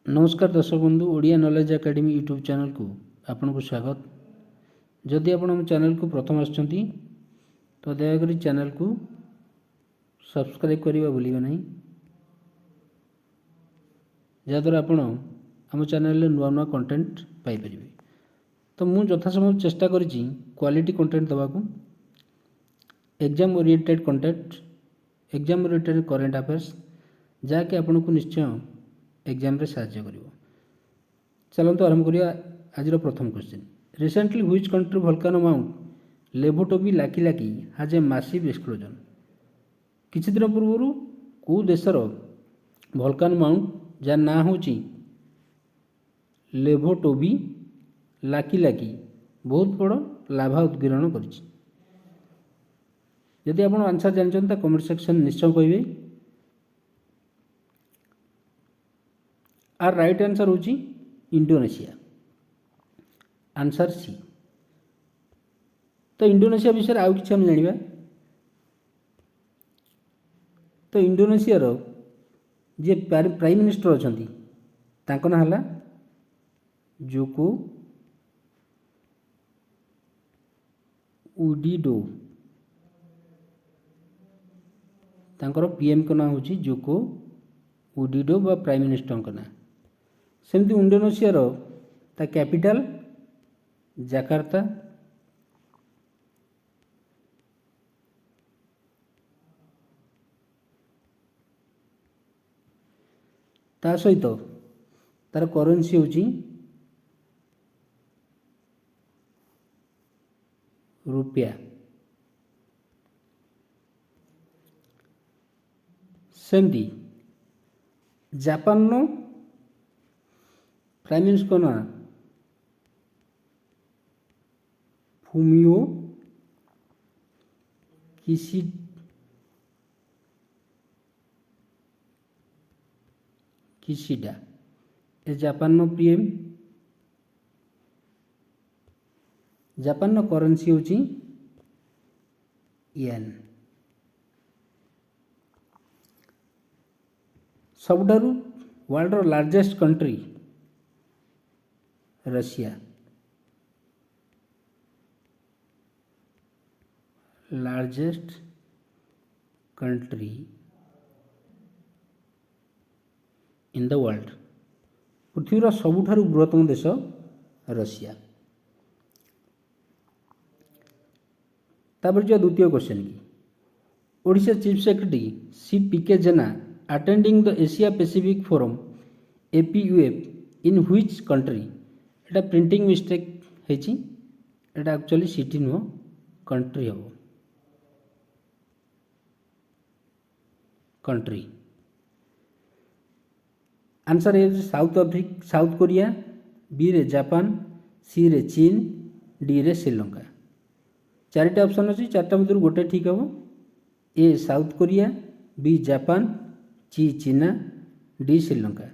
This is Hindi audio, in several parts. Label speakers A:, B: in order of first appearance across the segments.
A: नमस्कार दर्शक बंधु Odia knowledge academy YouTube channel को आपन को स्वागत। जदि आपण हम चैनल को प्रथम आछंती तो दयाकरी चैनल को सब्सक्राइब करने भूलिए नहीं, जहाँद्वारा आपण आम चैनल नुआ नुआ कंटेंट पाइपर। तो मुझे यथासंभव चेष्टा करी क्वालिटी कंटेंट देवाक, exam oriented content, exam oriented current affairs जहाँकि आपन को निश्चय एग्जाम रे साहाय्य करिवो। चलते आरंभ करिया आज प्रथम question. Recently which country volcano Mount Lewotobi Laki Laki has a massive explosion. किछि दिन पूर्व को देशर वोल्केनो माउंट जार ना होची लेवोटोबी लाकी लाकी बहुत बड़ लाभा उद्गीरण करिछि। यदि आपण आंसर जानछन त कमेंट सेक्शन निश्चय कहिबे। आर राइट आंसर होची इंडोनेशिया, आंसर सी। तो इंडोनेशिया विषय आउ किछि हम जानिबा। तो इंडोनेशिया रो जे प्राइम मिनिस्टर अछंती तांको ना हला जोको उडिडो, तांकर पीएम को ना होची जोको उडिडो बा प्राइम मिनिस्टर को ना। सेमती इंडोनेशिया रो ता कैपिटल जकार्ता, ता सहित तार करेंसी होची रुपया। सेमती जापान नो प्राइम मिनिस्टर ना फुमियो किशिडा ए जापान नो पीएम। जापान नो करेंसी होची येन। सबुठारु वर्ल्ड रो largest country Russia, largest country in the world. पृथ्वीर सबुठारु बृहत्तम देश रशिया। तापर जो द्वितीय क्वेश्चन की Odisha chief secretary C PK Jena attending the Asia Pacific forum APUF in which country. एटा प्रिंटिंग मिस्टेक हेची, एटा एक्चुअली सिटी नुह कंट्री हो। कंट्री आंसर है साउथ कोरिया, बी रे जापान, सी रे चीन, डी रे श्रीलंका। चारिटा ऑप्शन अच्छी, चार्टा मध्य गोटे ठीक हम। ए साउथ कोरिया, बी जापान, सी चीना, डी श्रीलंका।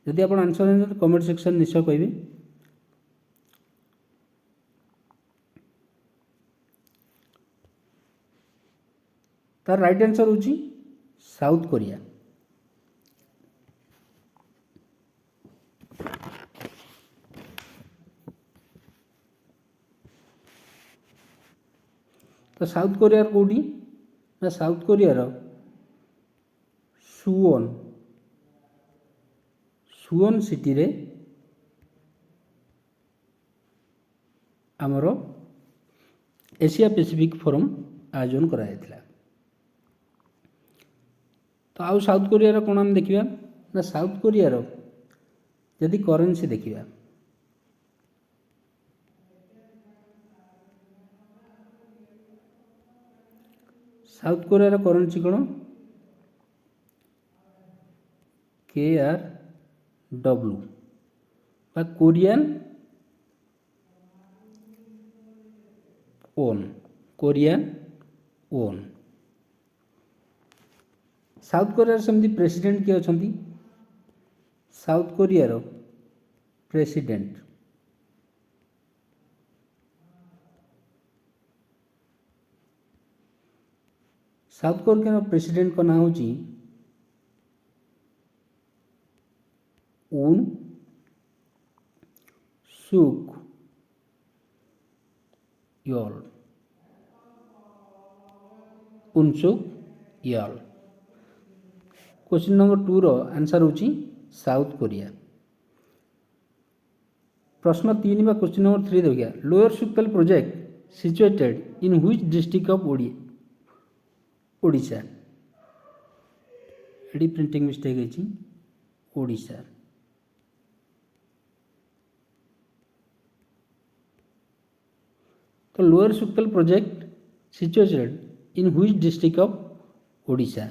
A: यदि आप आंसर जानते कमेंट सेक्शन निश्चय कहिबे। तार राइट आंसर होची साउथ कोरिया। तो साउथ कोरिया कोडी ना साउथ कोरिया रो सुवोन सिटी रे आमरो एशिया पैसिफिक फोरम आयोजन करा जायतिला। तो आउ साउथ कोरिया रो कोन हम देखिबा ना साउथ कोरिया रो यदि करेंसी देखिबा, साउथ कोरिया रो करेंसी कोन KRW बा Korean won, Korean won. South Korea सेमती प्रेसिडेंट किए अछंती। साउथ कोरिया रो प्रेसिडेंट साउथ कोरिया प्रेसिडेंट का नाम होची Yoon Suk Yeol Yoon Suk Yeol. Question number 2 रो आंसर होची साउथ कोरिया। प्रश्न 3 बा क्वेश्चन नंबर 3 देखिए lower Suktel project situated in which district of Odisha. एडी प्रिंटिंग मिस्टेक है ओडिशा। तो lower Suktel project situated in which district of Odisha.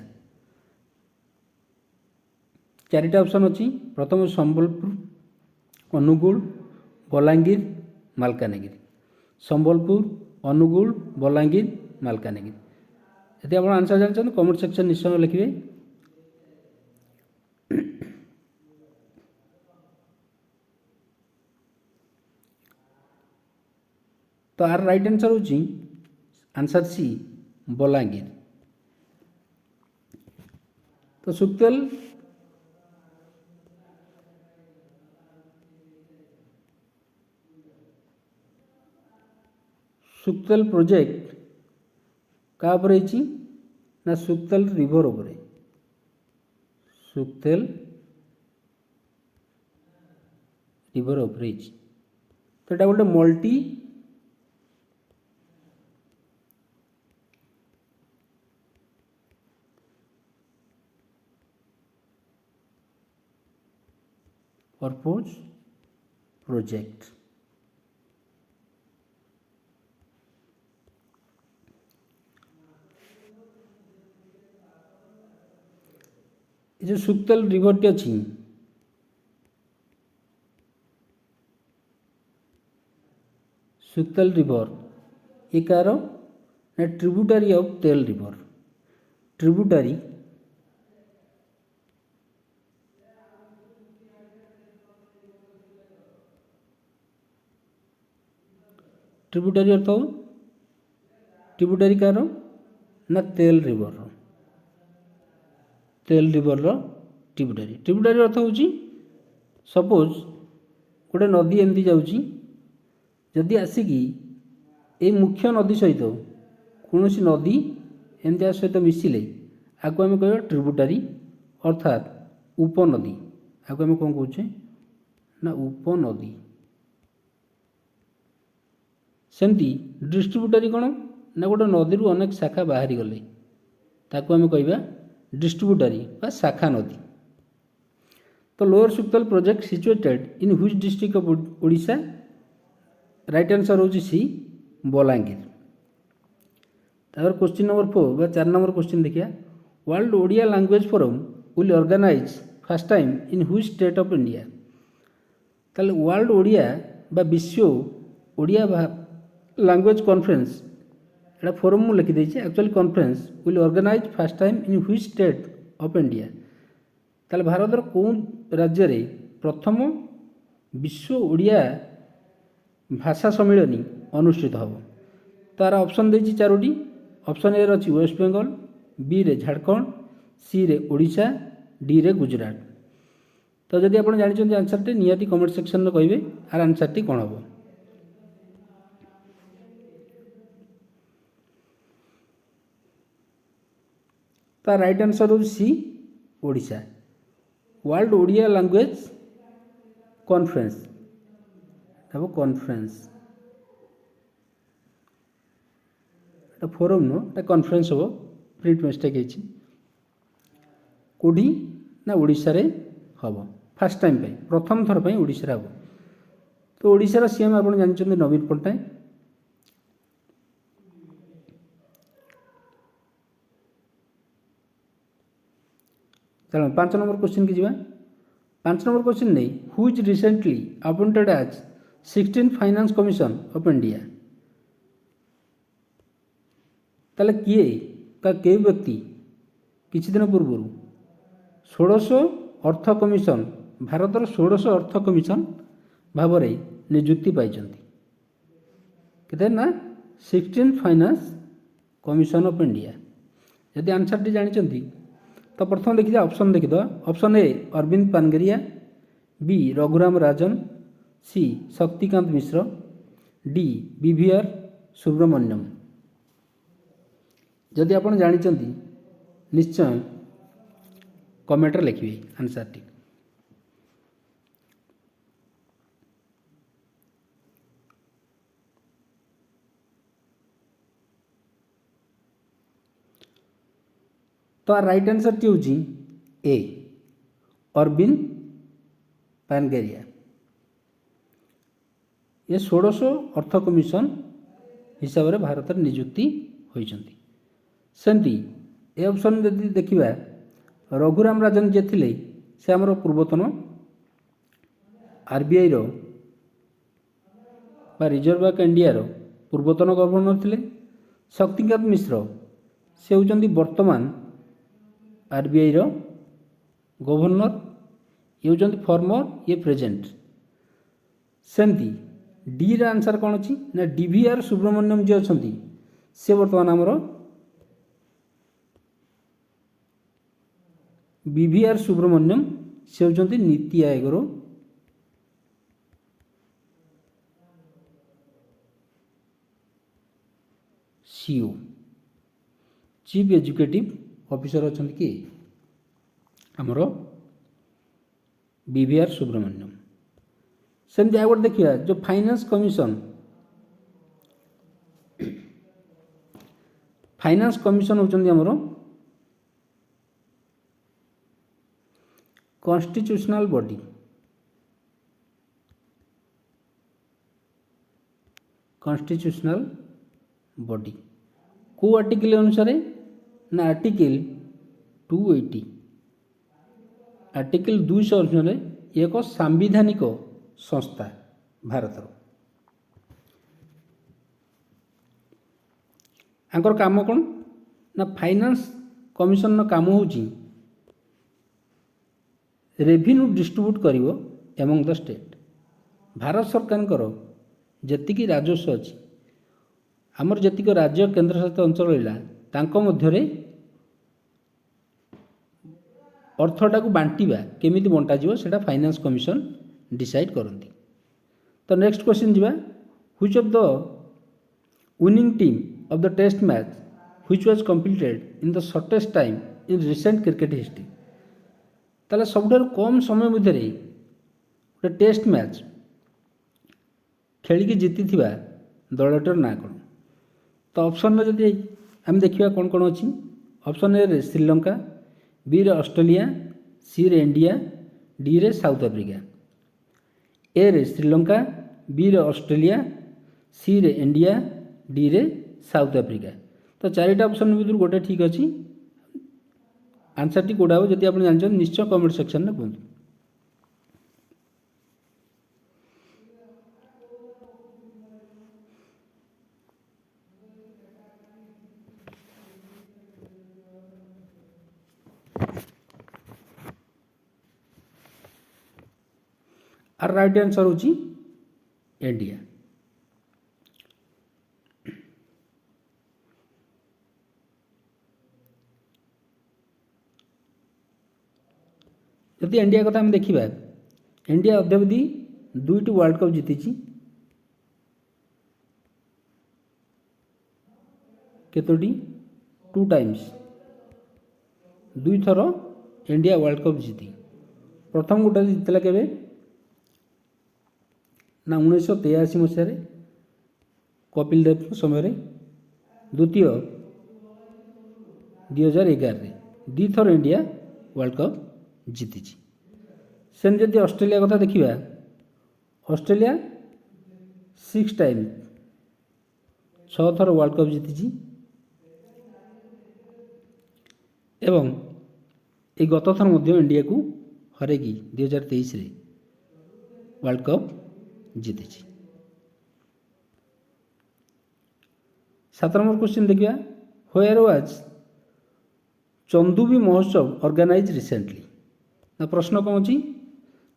A: चारिटा ऑप्शन अच्छी प्रथम संबलपुर अनुगुल बलांगीर मालकानगिरी। संबलपुर अनुगुल बलांगीर मालकानगिरी। यदि आप आंसर जानते कमेंट सेक्शन निश्चय लिखिए। तो आर राइट आंसर होची आंसर सी बलांगीर। तो सुक्तेल सुक्तेल प्रोजेक्ट क्या ना सुक्तेल रिवर उपरे। सुक्तेल रिवर उपरे तो ये गोटे मल्टी पर्पज प्रोजेक्ट। जो सुक्तेल रिवर टी अच्छी सुक्तेल रिवर ये कार ना ट्रिब्यूटरी ऑफ तेल रिवर। ट्रिब्यूटरी ट्रिब्यूटरी अर्थ ट्रिब्यूटरी कार ना तेल रिवर ट्रिब्यूटरी। ट्रिब्यूटरी अर्थ हूँ सपोज गोटे नदी एमती जाऊँगी जदि आसिकी ए मुख्य नदी सहित कौन नदी एमती सहित मिसिले आपको आम कह ट्रिब्यूटरी अर्थात उपनदी। आपको आम कौन कहे ना उपनदी। सेमती डिस्ट्रीब्यूटरी कौन ना गोटे नदी अनेक शाखा बाहरी गले ताकू आम कह डिस्ट्रीब्यूटरी बा शाखा नदी। तो lower Suktel project situated in which district of Odisha. Right answer होची सी बलांगीर। तापर क्वेश्चन नंबर 4 बा 4 नंबर क्वेश्चन देखिए world Odia language forum will organise first time in which state of India. ताले वर्ल्ड ओडिया बा विश्व ओडिया लैंग्वेज कॉन्फ्रेंस एटा फोरम मु लिखि देछि actually conference will organise first time in which state of India. ताले भारतर कौन राज्य रे प्रथम विश्व ओडिया भाषा सम्मेलन अनुष्ठित हम। तार ऑप्शन देछि चारोटी। ऑप्शन ए रही वेस्ट बेंगल, बी रे झारखंड, सी रे ओडिशा, डी रे गुजरात। तो जदि आप जानते आंसर टी निहाती कमेंट सेक्शन में कहे आर आंसर टी कौन हम। तार राइट आंसर हो C Odisha. World Odia language conference conference forum no conference हम प्रिंट मिस्टेक है कौटी ना ओडिशा रे हम फास्ट टाइम पे प्रथम थर पे ओडिशा रे हम। तो ओडिशार सीएम आप जानते नवीन पट्टनायक। चलो 5 नंबर क्वेश्चन की जावा। 5 नंबर क्वेश्चन नहीं who recently appointed as 16 finance commission of India. ताले किए का के व्यक्ति किछि दिन पूर्व 16 अर्थ कमिशन भारतर 16 अर्थ कमिशन भाव में नियुक्ति पाई ना 16 फाइनेंस कमिशन ऑफ इंडिया। यदि आंसर टी जानते तो प्रथम देखिए ऑप्शन देखिद। Option A Arvind Panagariya, B Raghuram Rajan, C Shaktikanta Mishra, D VBR Subrahmanyam. जदि आप जानते निश्चय कमेंट लिखिए आंसर टी। तो राइट आंसर टी हूँ ए अरविंद पानगेरिया। ये 1600 अर्थ कमिशन हिसाब से भारत में नियुक्ति होती। सेमती ए ऑप्शन यदि देखा रघुराम राजन जे थिले से आमर पूर्वतन आरबीआई रो बा रिजर्व बैंक इंडिया रो पूर्वतन गवर्नर थिले। शक्तिकांत मिश्र से होती वर्तमान आरबीआई रो गवर्नर, ये होती फॉर्मर, ये प्रेजेंट। सेमती डी रा आंसर कौन अच्छी ना डीवीआर सुब्रमण्यम जी अच्छा से बर्तमान आमर विभिआर सुब्रमण्यम से होती NITI Aayog CO chief educative officer अच्छा कि आमर विभिआर सुब्रमण्यम। सेमती आगे देखिए जो फाइनेंस कमिशन होती आमर कॉन्स्टिट्यूशनल बॉडी। कॉन्स्टिट्यूशनल बॉडी को आर्टिकल अनुसार ना आर्टिकल 280 आर्टिकल 200 अनुसार एक सांविधानिक संस्था भारत आंकर काम कौन ना फाइनेंस कमिशन काम हूँ रेभिन्यू डिस्ट्रीब्यूट करिवो एमंग द स्टेट। भारत सरकार जेतिकी राजस्व अच्छी आमर जेतिक राज्य केंद्र शासित अंचल रहा तांको मध्यरे अर्थटा को बांटिबा केमिति बंटा जिवो सेटा फाइनेंस कमिशन डिसाइड करती। तो नेक्स्ट क्वेश्चन जीवा which of the winning team of the test match which was completed in the shortest time in recent cricket history. ताले सबुठारु कम समय मध्य गोटे टेस्ट मैच खेलिकी जीति दलटर ना कौन। तो ऑप्शन में जदि आम देखा कौन कौन अच्छी ऑप्शन ए रे श्रीलंका, बी रे ऑस्ट्रेलिया, सी रे इंडिया, डी रे साउथ अफ्रीका। ए रे श्रीलंका, बी रे ऑस्ट्रेलिया, सी रे इंडिया, डी रे साउथ अफ्रीका। तो चारिटा ऑप्शन भर गोटे ठीक अच्छी आंसर टी कौटा हो जब आप जानते निश्चय कमेंट सेक्शन में कहूँ। आर राइट आंसर हूँ इंडिया। यदि इंडिया कथा हम देखा इंडिया अद्यावधि 2टी वर्ल्ड कप जीति केतोटी 2 टाइम्स 2 थर इंडिया वर्ल्ड कप जीति। प्रथम गोटे जीतला केबे ना 1983 मसीह कपिल देव समय, द्वितीय 2011 दी थर इंडिया वर्ल्ड कप जीति। सेम जदि ऑस्ट्रेलिया कथा देखिबा ऑस्ट्रेलिया 6 टाइम 6 थर वर्ल्ड कप जीति एवं ये गत थर मध्य इंडिया को हरेकी 2023 रे वर्ल्ड कप जीति। 7 नंबर क्वेश्चन देखिए व्हेयर वाज चंदुबी महोत्सव ऑर्गेनाइज रिसेंटली। ना प्रश्न कौन अच्छी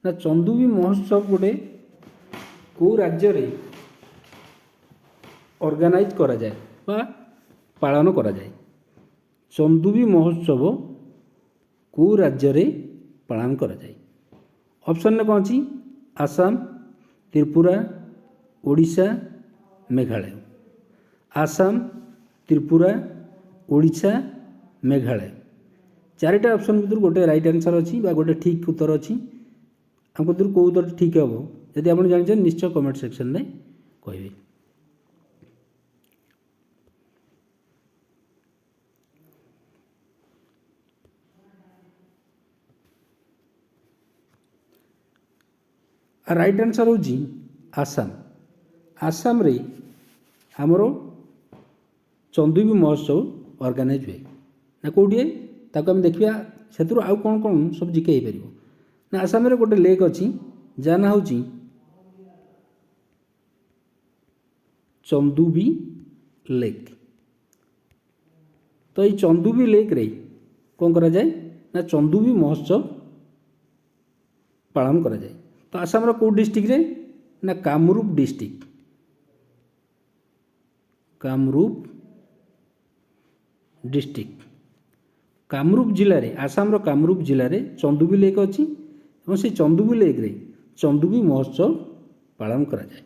A: ना चंदुबी महोत्सव गोटे को राज्य रे ऑर्गेनाइज करा जाए बा पालन करा जाए। चंदुबी महोत्सव को राज्य रे पालन करा जाए। ऑप्शन में कौन अच्छी आसाम त्रिपुरा ओडिशा मेघालय आसाम त्रिपुरा ओडिशा मेघालय चारिटा ऑप्शन भर गोटे राइट आंसर अच्छी गोटे ठीक उत्तर अच्छी आम भर कौ उत्तर ठीक हम जदि आप जानते निश्चय कमेंट सेक्शन में कहे। राइट आंसर हूँ आसाम आसाम रे आमर चंदुबी महोत्सव ऑर्गेनाइज हुए ना कौटे ताको आम देखा से आउ कौन कौन सब जिके हो पार ना आसाम रे गोटे लेक अच्छी जहाँ ना हूँ चंदुबी लेक तो ये चंदुबी लेक रे कौन करा जाए ना चंदुबी महोत्सव पालन करा जाए। तो आसाम कौ डिस्ट्रिक्ट रे ना कामरूप डिस्ट्रिक्ट कामरूप डिस्ट्रिक्ट कामरूप जिले में आसाम कामरूप जिले में चंदुबी लेक अच्छी और से चंदुबी लेक रे चंदुबी महोत्सव पालन करा जाए।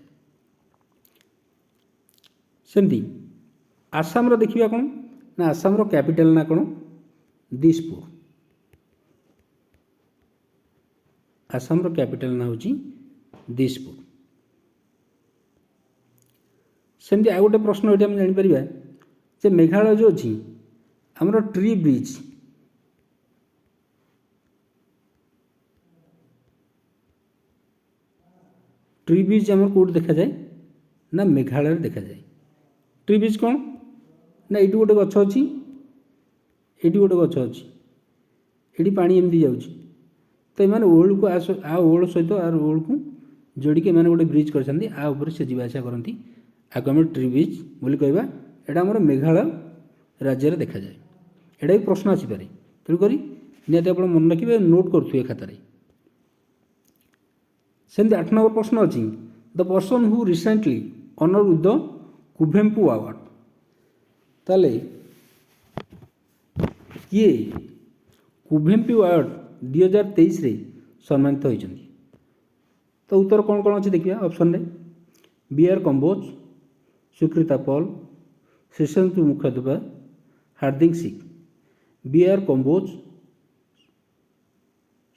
A: सेमती आसाम देखिए कौन ना आसाम कैपिटल ना कौन दिसपुर आसाम कैपिटल ना हूँ दिसपुर। सेमती आउ गोटे प्रश्न ये आम जापर जे मेघालय जो अच्छी आमर ट्री ब्रिज आम कौट देखा जाए ना मेघालय देखा जाए। ट्री ब्रिज कौन ना ये गोटे गछ अच्छी ये गोटे गछ अच्छी ये पानी एमती जाऊँ तो ये ओल्ड को आ ओल्ड सहित आर ओल्ड को जोड़िकी मैंने गोटे ब्रिज कर से जावासा करती आपको आम ट्री ब्रिज बोली कहवा यहाँ आम मेघालय राज्य देखा जाए। यहाँ भी प्रश्न आसीपे तेणुक निहती आप मन रखिए नोट करुए खातार। सेमती 8 नंबर प्रश्न अच्छी the person who recently honour with the Kuvempu award ताले किए कुभेम्पु अवार्ड 2023 रे सम्मानित होती। तो उत्तर कौन कौन अच्छी देखिए ऑप्शन में B R Kamboj Sukrita Paul Shirshendu Mukhopadhyay Hardik Singh B R Kamboj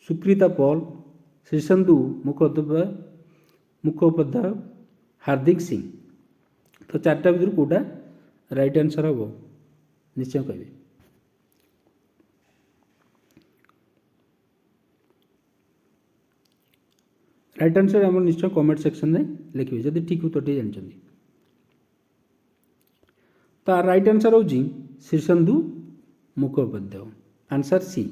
A: Sukrita Paul Shirshendu Mukhopadhyay Hardik Singh. तो चार्टा भर कौटा राइट आंसर हम निश्चय कहे। राइट आंसर आम निश्चय कमेंट सेक्शन में लिखे जब ठीक उत्तर टी जानते। तो राइट आंसर हूँ शीर्षेन्दु मुखोपाध्याय आंसर सी।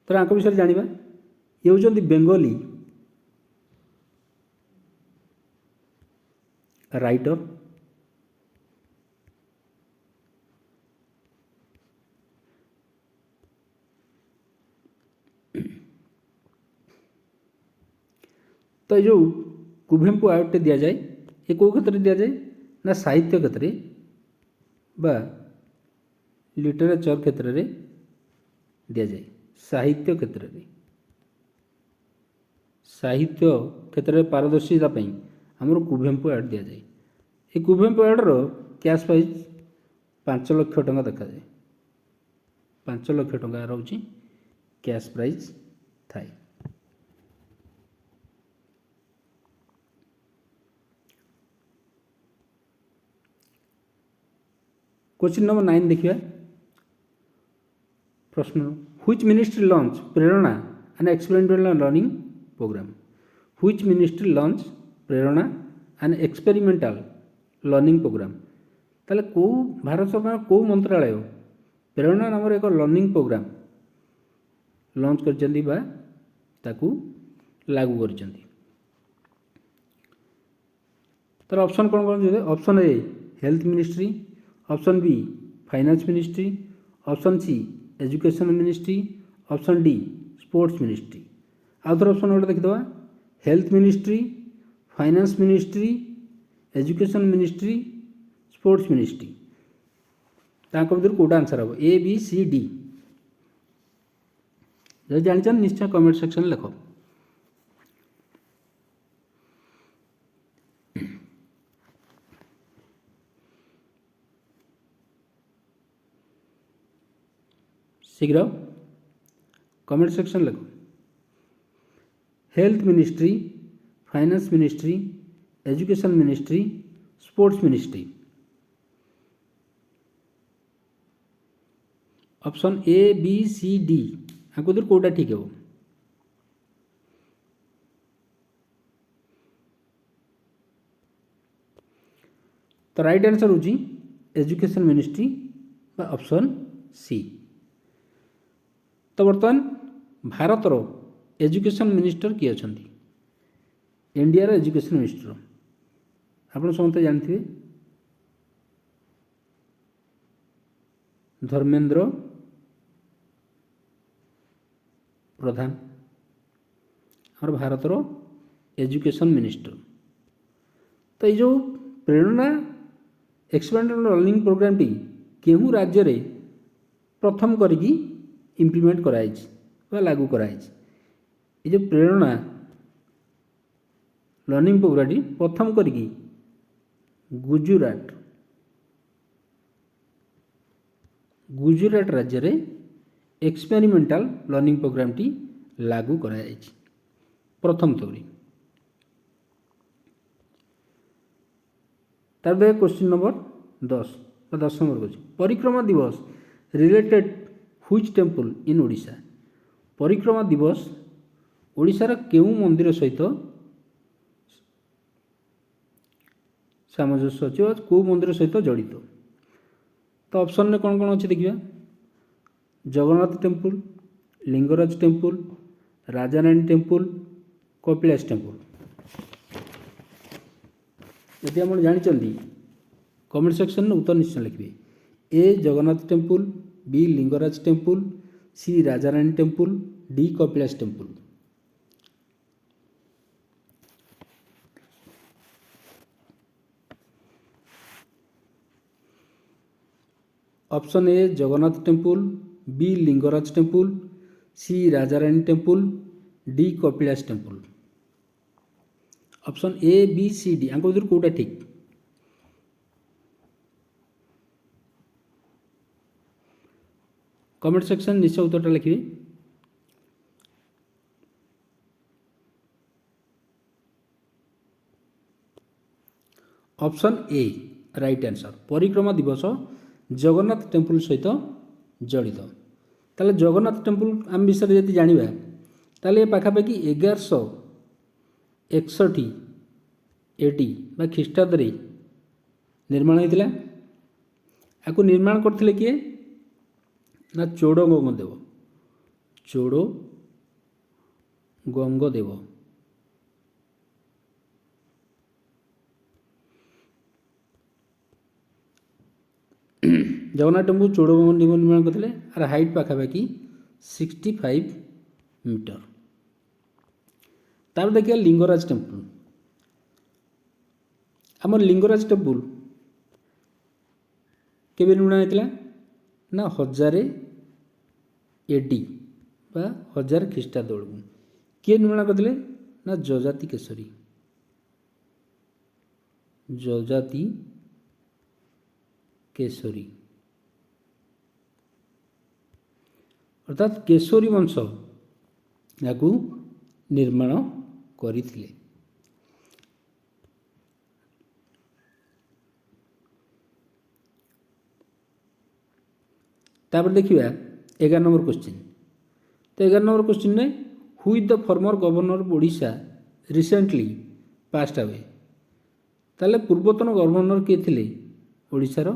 A: तो आपको विषय जाना ये हूँ बेंगली राइटर तो जो कुभेम्पु अवार्ड टे दि जाए ये कौ क्षेत्र दि जाए ना साहित्य क्षेत्र बा लिटरेचर क्षेत्र में दि जाए। साहित्य क्षेत्र में साहित्य क्षेत्र में पारदर्शिता आमर कुभेम्पु अवार्ड दि जाए। ये कुभेम्पु अवार्डर कैश प्राइज 5 लाख टंका देखा जाए 5 लाख टंका रोचे कैश प्राइज थाए। क्वेश्चन नंबर 9 देखिए प्रश्न which ministry launch Prerana and experimental learning programme which ministry launch Prerana and experimental learning programme ताले को भारत सरकार को मंत्रालय प्रेरणा नाम एक लर्निंग प्रोग्राम लॉन्च करचंदी बा ताकू लागू करचंदी। तर ऑप्शन कौन कौन दे option A health ministry option B finance ministry option C education ministry option D sports ministry. आउ थोड़ा ऑप्शन गोटे देखीद health ministry finance ministry education ministry sports ministry भर कौटा आंसर हम ए बी सी डी। ଯଦି ଜାଣିଛନ୍ତି ନିଶ୍ଚୟ କମେଣ୍ଟ ସେକ୍ସନରେ ଲେଖ। शीघ्र कमेंट सेक्शन लिखो। Health ministry, finance ministry, education ministry, sports ministry. Option A B C D आपको इधर कोटा ठीक है। तो राइट आंसर होची एजुकेशन मिनिस्ट्री बा ऑप्शन सी। तो बर्तमान भारतर एजुकेशन मिनिस्टर किए अच्छा इंडिया एजुकेशन मिनिस्टर आप समस्त जानते धर्मेंद्र प्रधान और भारतर एजुकेशन मिनिस्टर। तो ये जो प्रेरणा एक्सपेरिमेंटल लर्निंग प्रोग्राम टी केहू राज्य रे प्रथम करिकी इम्प्लीमेंट कराई लागू कराई। ये जो प्रेरणा लर्निंग प्रोग्राम टी प्रथम करिकी गुजरात राज्य रे एक्सपेरिमेंटल लर्निंग प्रोग्राम टी लागू कराई प्रथम थोड़ी। तार क्वेश्चन नंबर 10 नंबर क्वेश्चन परिक्रमा दिवस related which temple in Odisha. परिक्रमा दिवस ओडिशार केउं मंदिर सहित सामंजस्य अच्छे कौ मंदिर सहित जड़ित। तो ऑप्शन में कौन कौन अच्छे देखिए Jagannath temple, Lingaraj temple, Rajarani temple, Kapilas temple. यदि आप जानते कमेंट सेक्शन में उत्तर निश्चय लिखिए। A Jagannath temple, B Lingaraj temple, C Rajarani temple, D Kapilas temple. Option A Jagannath temple, B Lingaraj temple, C Rajarani temple, D Kapilas temple. Option A B C D आंको इधर कोटा ठीक। कमेंट सेक्शन निश्चय उत्तरटा लिखिए। ऑप्शन ए राइट आंसर परिक्रमा दिवस जगन्नाथ टेम्पल सहित जड़ित। ताले जगन्नाथ टेम्पल आम विषय यदि जानिबा ताले पाखापाखि 1161 एटी बा ख्रीष्टाब्द निर्माण होता। आपको निर्माण करते किए ना चोड़गंगदेव जगन्नाथ टेम्पल चोड़गंगदेव निर्माण करते। आर हाइट पाखापाखि 65 मीटर। तार देखिए लिंगराज टेम्पल आम लिंगराज टेम्पल केबे निर्माण होता ना 1000 एडी बा 1000 ख्रीष्टाब्द बेलू किए निर्माण करते ना जजाति केशरी अर्थात केशरी वंश या निर्माण करथिले। तापर देखिए 11 नंबर क्वेश्चन। तो 11 नंबर क्वेश्चन ने who is the former governor of Odisha recently passed away. ताले पूर्वतन गवर्नर किए थे ओडिशार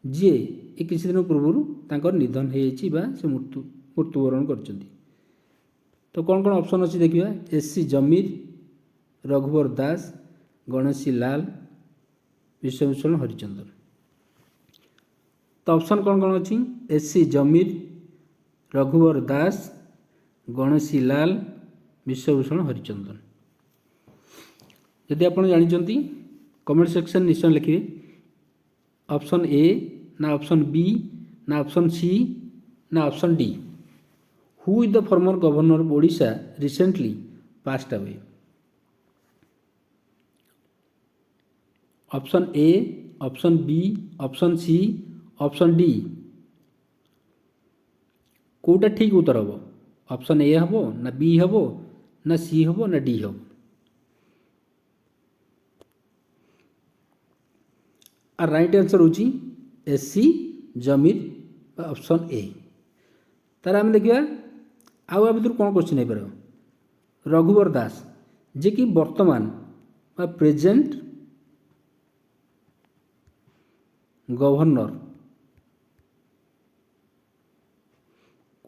A: जी ए किसी दिन पूर्व तांकर निधन हो से मृत्युवरण कर। तो कौन कौन ऑप्शन अच्छी देखिए एस.सी. जमीर, रघुवर दास, गणेशी लाल, विश्वभूषण हरिचंदन। तो ऑप्शन कौन कौन अच्छी एस.सी. जमीर, रघुवर दास, गणेशी लाल, विश्वभूषण हरिचंदन। यदि आप जानते कमेंट सेक्शन निश्चय लिखिए ऑप्शन ए ना ऑप्शन बी ना ऑप्शन सी ना option D who is the former governor of Odisha recently passed away? Option A, option B, option C, option D कोटा ठीक उत्तर हम? ऑप्शन ए हम ना बी हम ना सी हम ना डी हम? आर राइट आंसर होची एससी जमीर ऑप्शन ए। तार आम देखिए आउ आ भर कौन क्वेश्चन हो पार? रघुवर दास जे कि वर्तमान बा प्रेजेंट गवर्नर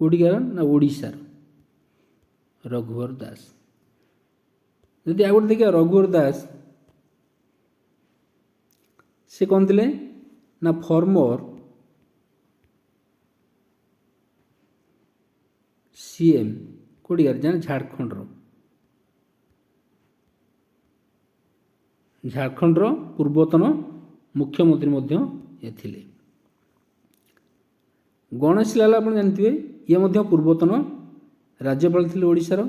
A: कोटिकार ना ओडिशार रघुवर दास। जदि आ गए देखिए रघुवर दास से कौन थे ना फॉर्मर सीएम कोटिकार जाने झारखंड पूर्वतन मुख्यमंत्री मध्य ये थिले। गणेश लाल आप जानते ये मध्य पूर्वतन राज्यपाल थे ओडिशार।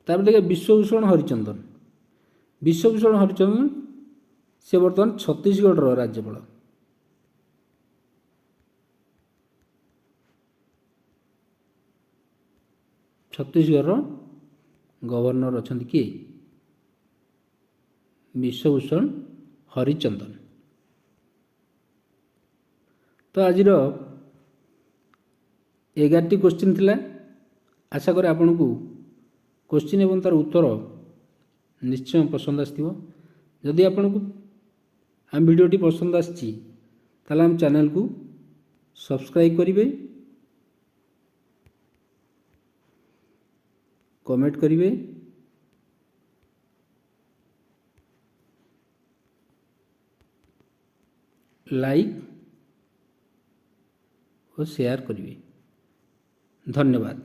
A: तापर देखिए विश्वभूषण हरिचंदन, विश्वभूषण हरिचंदन से बर्तमान छत्तीसगढ़ राज्यपाल। छत्तीसगढ़ गवर्नर अच्छा किए विश्वभूषण हरिचंदन। तो आज 11टी क्वेश्चन थिला। आशा करें आपन को क्वेश्चन एवं तार उत्तर निश्चय पसंद आसथिबो। जदि आपन को आम वीडियोटी पसंद आछि ताला आम चैनल को सब्सक्राइब करिवे, कमेंट करिवे, लाइक और शेयर करिवे। धन्यवाद।